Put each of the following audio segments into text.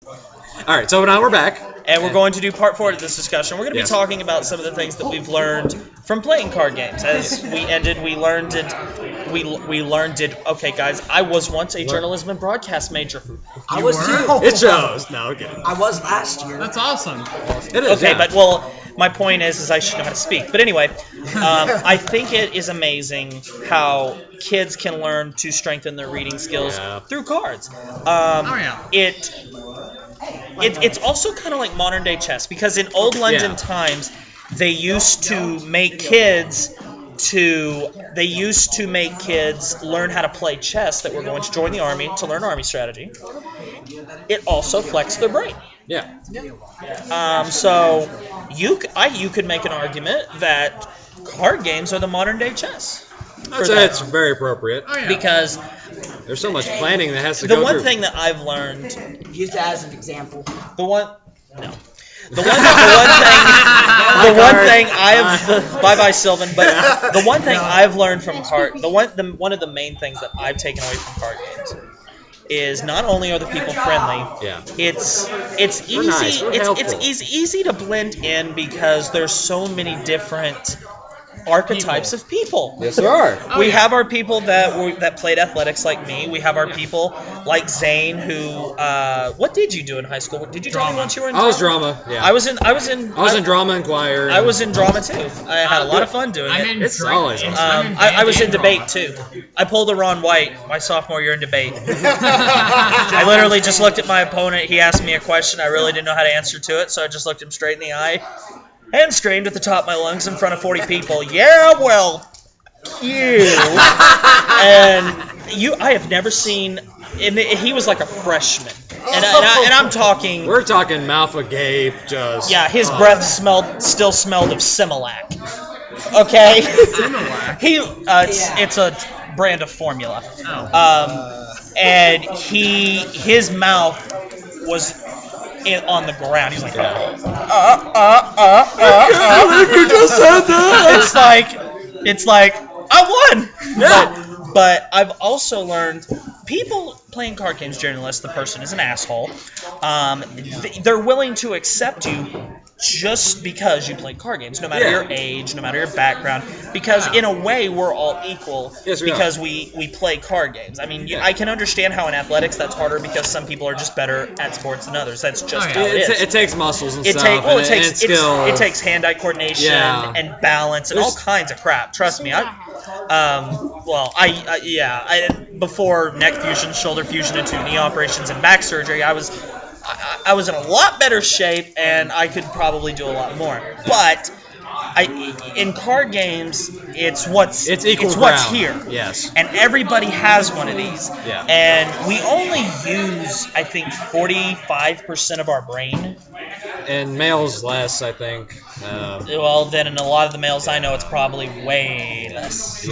All right, so now we're back. And we're going to do part 4 of this discussion. We're going to be Yes. talking about some of the things that we've learned from playing card games. As we ended, we learned it. We learned it. Okay, guys, I was once a journalism and broadcast major. I was too. It shows. No, okay. I was last year. That's awesome. It is. Okay, yeah. but well, my point is I should know how to speak. But anyway, I think it is amazing how kids can learn to strengthen their reading skills through cards. It's also kind of like modern day chess, because in old London times they used to make kids learn how to play chess that were going to join the army to learn army strategy. It also flexed their brain. Yeah. So you could make an argument that card games are the modern day chess. I'd say it's very appropriate. Because there's so much planning that has to the go one through. thing that I've learned, Use that as an example. the one thing I've bye Sylvan, but the one thing I've learned from one of the main things that I've taken away from card games is not only are the people friendly, it's easy nice, we're it's easy to blend in because there's so many different archetypes of people. Yes, there are. We have our people that played athletics like me. We have our people like Zane who what did you do in high school? Did you tell me once you were in I was drama. Yeah. I was in drama and choir. I was in drama too. I had a lot of fun doing it. It's always awesome. I was in debate too. I pulled a Ron White my sophomore year in debate. I literally just looked at my opponent. He asked me a question. I really didn't know how to answer to it, so I just looked him straight in the eye and screamed at the top of my lungs in front of 40 people, "Yeah, well, you." And I have never seen, and he was like a freshman. And I'm talking... We're talking mouth agape, just... Yeah, his breath still smelled of Similac. Okay? Similac? It's a brand of formula. And his mouth was on the ground. He's like, You just said that! It's like, I won! Yeah. But I've also learned people playing card games, generally, unless the person is an asshole, they're willing to accept you just because you play card games, no matter your age, no matter your background, because in a way we're all equal because we play card games. I mean, I can understand how in athletics that's harder because some people are just better at sports than others. That's just how it is. It takes muscles and stuff, and skill. It takes hand-eye coordination and balance and all kinds of crap. Trust me, before neck fusion, shoulder fusion, and 2 knee operations and back surgery, I was in a lot better shape, and I could probably do a lot more. But in card games, it's what's here. Yes. And everybody has one of these. Yeah. And we only use, I think, 45% of our brain. And males less, I think. Well, then in a lot of the males I know, it's probably way less.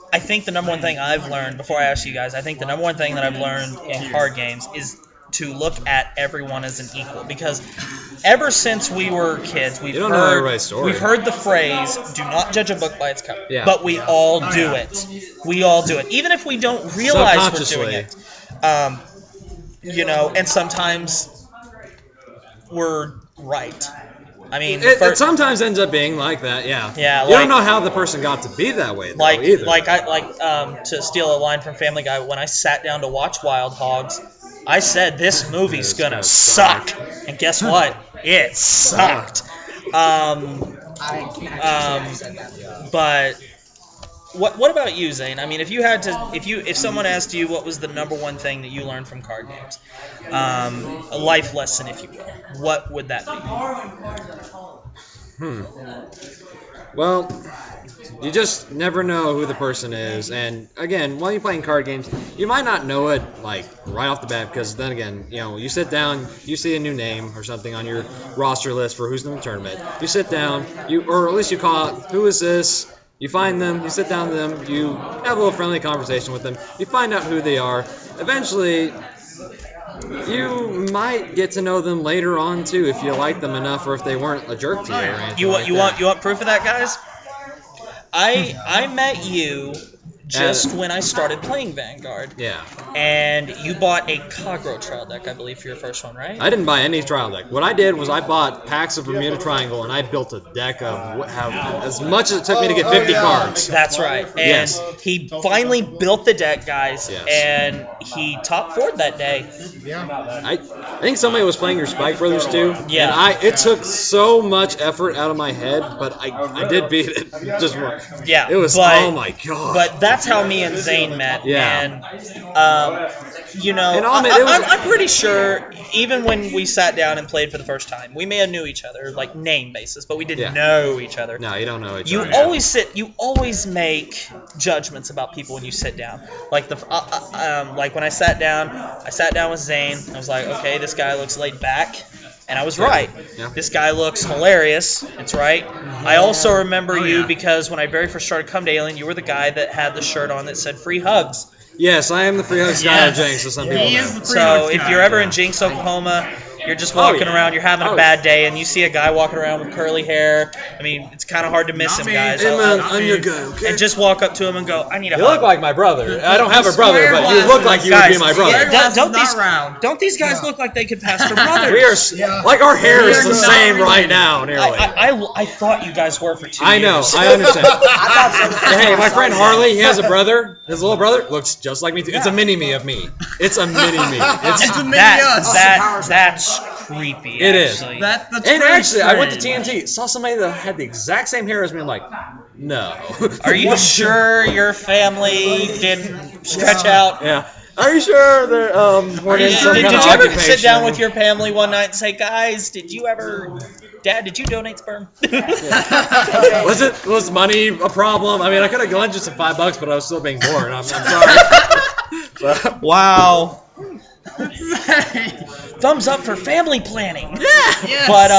I think the number one thing I've learned, before I ask you guys, I think the number one thing that I've learned in card games is to look at everyone as an equal. Because ever since we were kids, we've heard the phrase, do not judge a book by its cover. Yeah. But we all do it. We all do it. Even if we don't realize we're doing it. And sometimes we're right. I mean, it sometimes ends up being like that, yeah. Yeah, you don't know how the person got to be that way, though, either. To steal a line from Family Guy, when I sat down to watch Wild Hogs, I said this movie's gonna suck, and guess what? It sucked. But what about you, Zane? I mean, if someone asked you what was the number one thing that you learned from card games, a life lesson, if you will, what would that be? Well, you just never know who the person is, and again, while you're playing card games, you might not know it like right off the bat, because then again, you sit down, you see a new name or something on your roster list for who's in the tournament. You sit down, or at least you call out, who is this? You find them, you sit down with them, you have a little friendly conversation with them, you find out who they are. Eventually, you might get to know them later on too, if you like them enough, or if they weren't a jerk to you. Or anything you want proof of that, guys? I met you just when I started playing Vanguard. Yeah. And you bought a Kagro trial deck, I believe, for your first one, right? I didn't buy any trial deck. What I did was I bought packs of Bermuda Triangle, and I built a deck of as much as it took me to get 50 cards. That's right. And Yes. he finally built the deck, guys, Yes. and he top 4'd that day. I think somebody was playing your Spike Brothers too. Yeah. And it took so much effort out of my head, but I did beat it. Just Yeah. it was oh my god. But that's how me and Zane met. Yeah. And you know, And I'm pretty sure even when we sat down and played for the first time, we may have knew each other like name basis, but we didn't know each other. No, you don't know each You other. You always make judgments about people when you sit down. Like like when I sat down with Zane. I was like, okay, this guy looks laid back, and I was right. Yeah. This guy looks hilarious. It's right. I also remember you because when I very first started Come to Alien, you were the guy that had the shirt on that said "Free Hugs." Yes, I am the free hugs guy of Jinx, so some people He know. is the free So hugs if guy. you're ever in Jinx, Oklahoma, you're just walking around, you're having a bad day, and you see a guy walking around with curly hair, I mean, it's kind of hard to miss Not him, me. guys. Hey man, Not I'm me. your guy, okay? And just walk up to him and go, I need a You hug. look like my brother. I don't have a brother, Square but you look like you would be Guys, my brother. yeah, don't Not these round. don't these guys look like they could pass for brothers? We are like our hair is the same right now, nearly. I thought you guys were for 2 I know, years. I understand. I thought so. Hey, my friend Harley, he has a brother. His little brother looks just like me too. It's a mini me of me. It's a mini me. It's a mini us. That's creepy. It is. actually. That's the and true actually, I went to trend. TNT, saw somebody that had the exact same hair as me. I'm like, no. Are you sure your family didn't stretch out? Yeah. Are you sure they're we're in some Did kind you of ever occupation? sit down with your family one night and say, guys, Dad, did you donate sperm? Was money a problem? I mean, I could have lent you some $5, but I was still being born. I'm sorry. So- Wow. Thumbs up for family planning. Yes. But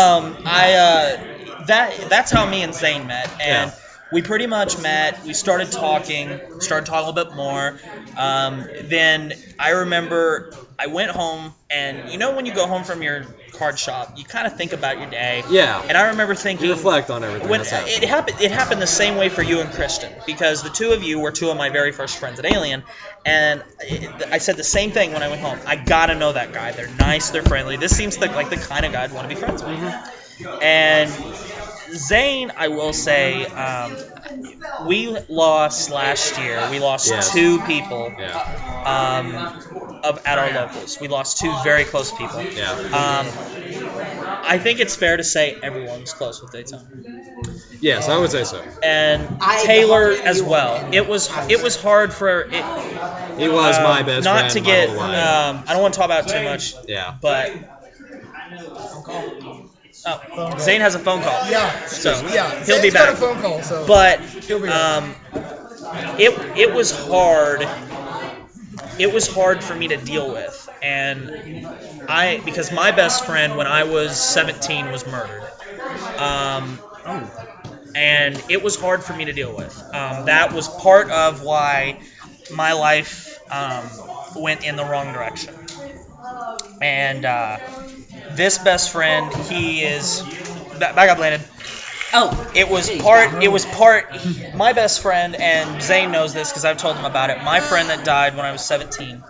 that's how me and Zane met, and we pretty much met. We started talking a little bit more. Then I remember I went home, and you know when you go home from your card shop, you kind of think about your day. Yeah. And I remember thinking, You reflect on everything. when that's happened. it happened the same way for you and Kristen, because the two of you were two of my very first friends at Alien, and I said the same thing when I went home. I gotta know that guy. They're nice, they're friendly. This seems like the kind of guy I'd want to be friends with. And Zane, I will say, we lost last year. We lost two people at our locals. We lost two very close people. I think it's fair to say everyone was close with Daytona. Yes, I would say so. And Taylor as well. It was hard for it. He was my best friend. Not to get. my whole life. I don't want to talk about it too much. Yeah. But. Oh, Zane has a phone call. Yeah. So Yeah. he'll be Zane's got back. a phone call, so. But He'll be back. it was hard. It was hard for me to deal with, and because my best friend when I was 17 was murdered, and it was hard for me to deal with. That was part of why my life went in the wrong direction, and this best friend, he is back up, Landon. Oh, It was part. My best friend, and Zane knows this because I've told him about it. My friend that died when I was 17.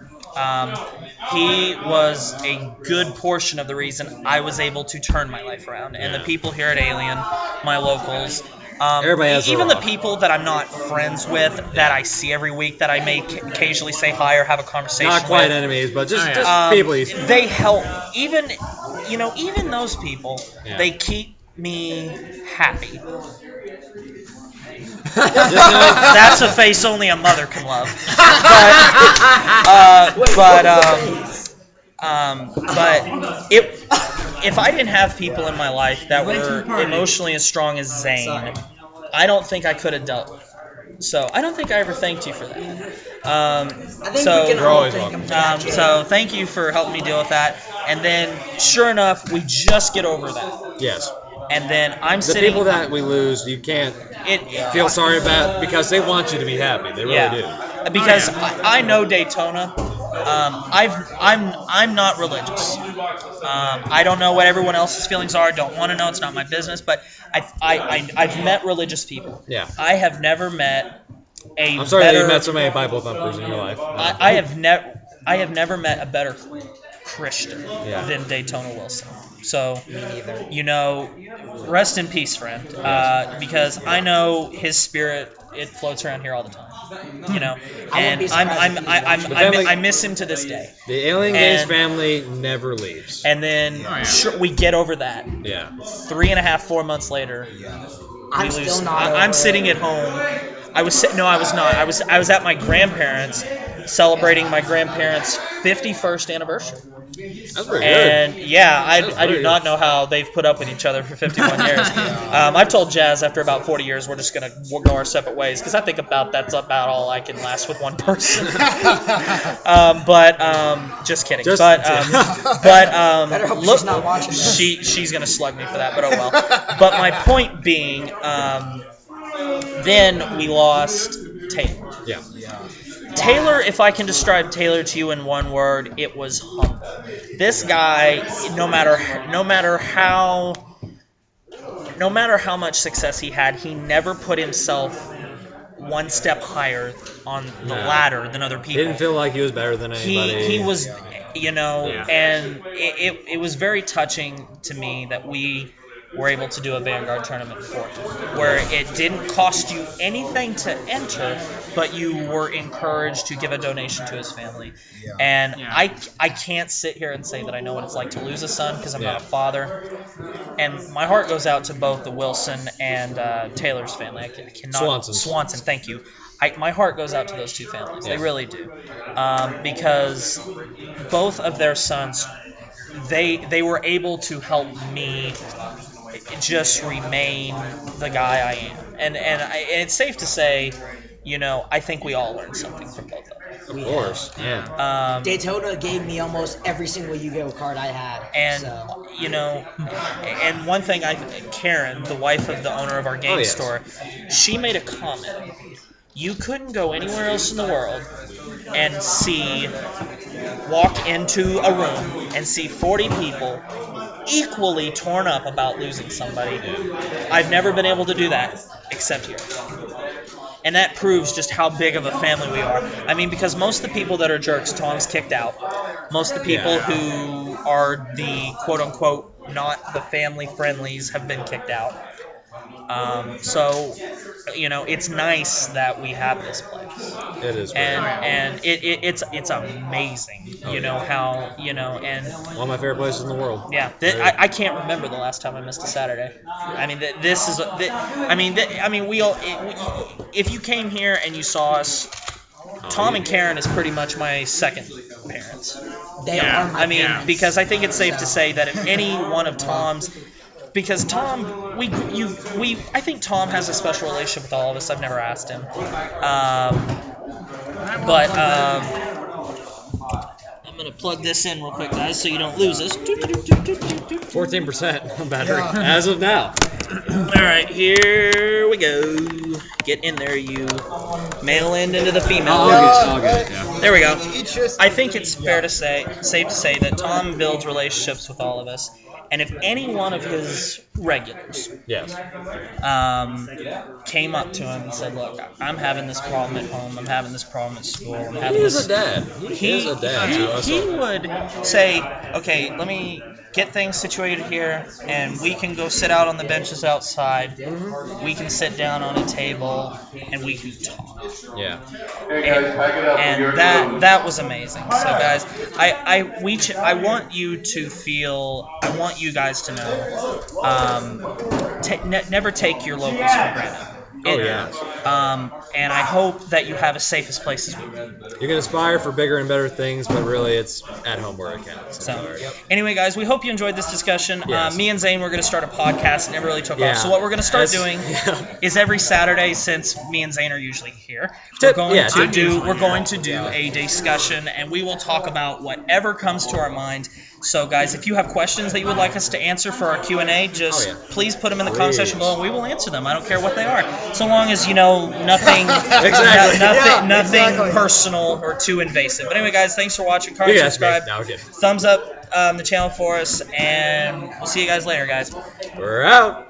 He was a good portion of the reason I was able to turn my life around. And the people here at Alien, my locals, Everybody has even their the own. people that I'm not friends with, that I see every week, that I may occasionally say hi or have a conversation Not quite with. enemies, but just Um, people. They help. Even those people, Yeah. they keep me happy. Just know- That's a face only a mother can love. But if I didn't have people in my life that were emotionally as strong as Zane, I don't think I could have dealt with it. So I don't think I ever thanked you for that. I think So- we can You're all always thank welcome. him for that. So thank you for helping me deal with that. And then, sure enough, we just get over that. yes. And then I'm The sitting. people that we lose, you can't it, feel sorry about because they want you to be happy. They really do. Because I know Daytona. I'm not religious. I don't know what everyone else's feelings are. I don't want to know. It's not my business. But I've met religious people. Yeah. I have never met a I'm sorry that better. you met so many Bible thumpers in your life. I have never met a better Christian Yeah. than Daytona Wilson. So, Me neither. you know, rest in peace, friend. Because I know his spirit, it floats around here all the time. You know, I wouldn't and be surprised if he's watching. I miss him to this day. The Alien Games And- family never leaves. And then we get over that. Yeah. 3.5, 4 months later, I'm we lose. still not. I'm over sitting it. at home. I was not. I was at my grandparents celebrating my grandparents' 51st anniversary. That's pretty And yeah, I do pretty not know how they've put up with each other for 51 years. I've told Jazz after about 40 years we're just gonna go our separate ways because I think that's about all I can last with one person. Just kidding. Better hope Look, she's not watching this. she's gonna slug me for that, but oh well. But my point being, then we lost Taylor. Yeah. Taylor, if I can describe Taylor to you in one word, it was humble. This guy, no matter how much success he had, he never put himself one step higher on the ladder than other He people. didn't feel like he was better than anybody. He was, Yeah. and it was very touching to me that we were able to do a Vanguard tournament for him, where it didn't cost you anything to enter, but you were encouraged to give a donation to his family. And I can't sit here and say that I know what it's like to lose a son because I'm not a father. And my heart goes out to both the Wilson and Taylor's family. I cannot Swanson, thank you. My heart goes out to those two families. They really do, because both of their sons, they were able to help me just remain the guy I am, and it's safe to say, I think we all learned something from both of them. Of course, yeah. Daytona gave me almost every single Yu-Gi-Oh card I had. And so. And one thing, Karen, the wife of the owner of our game yes. store, she made a comment. You couldn't go anywhere else in the world and walk into a room and see 40 people equally torn up about losing somebody. I've never been able to do that except here. And that proves just how big of a family we are. I mean, because most of the people that are jerks, Tom's kicked out. Most of the people who are the quote-unquote not the family friendlies have been kicked out. So, it's nice that we have this place. It is. And it's amazing, how, and one of my favorite places in the world. yeah, I can't remember the last time I missed a Saturday. I mean, this is, if you came here and you saw us, Tom and Karen is pretty much my second parents. They are my parents. Because I think it's safe to say that if any one of Tom's, because Tom, I think Tom has a special relationship with all of us. I've never asked him, I'm gonna plug this in real quick, guys, so you don't lose us. 14% on battery as of now. All right, here we go. Get in there, you male end into the female. All good. Yeah. There we go. I think it's safe to say that Tom builds relationships with all of us, and if any one of his regulars Yes. came up to him and said, "Look, I'm having this problem at home. I'm having this problem at school. I'm He having is this." a dad. He is a dad to us. He would say, "Okay, let me get things situated here, and we can go sit out on the benches outside. We can sit down on a table, and we can talk." Yeah. And that was amazing. So guys, I want you to feel. I want you guys to know. Never take your locals for granted. And I hope that you have as safe as places we do. You can aspire for bigger and better things, but really it's at home where it counts. So, anyway, guys, we hope you enjoyed this discussion. Yes. Me and Zane were going to start a podcast. It never really took off. So what we're going to start doing is every Saturday, since me and Zane are usually here, we're going to do a discussion, and we will talk about whatever comes to our mind. So, guys, if you have questions that you would like us to answer for our Q&A, just please put them in the comment section below, and we will answer them. I don't care what they are, so long as nothing, nothing personal or too invasive. But anyway, guys, thanks for watching. Comment, subscribe, thumbs up the channel for us, and we'll see you guys later, guys. We're out.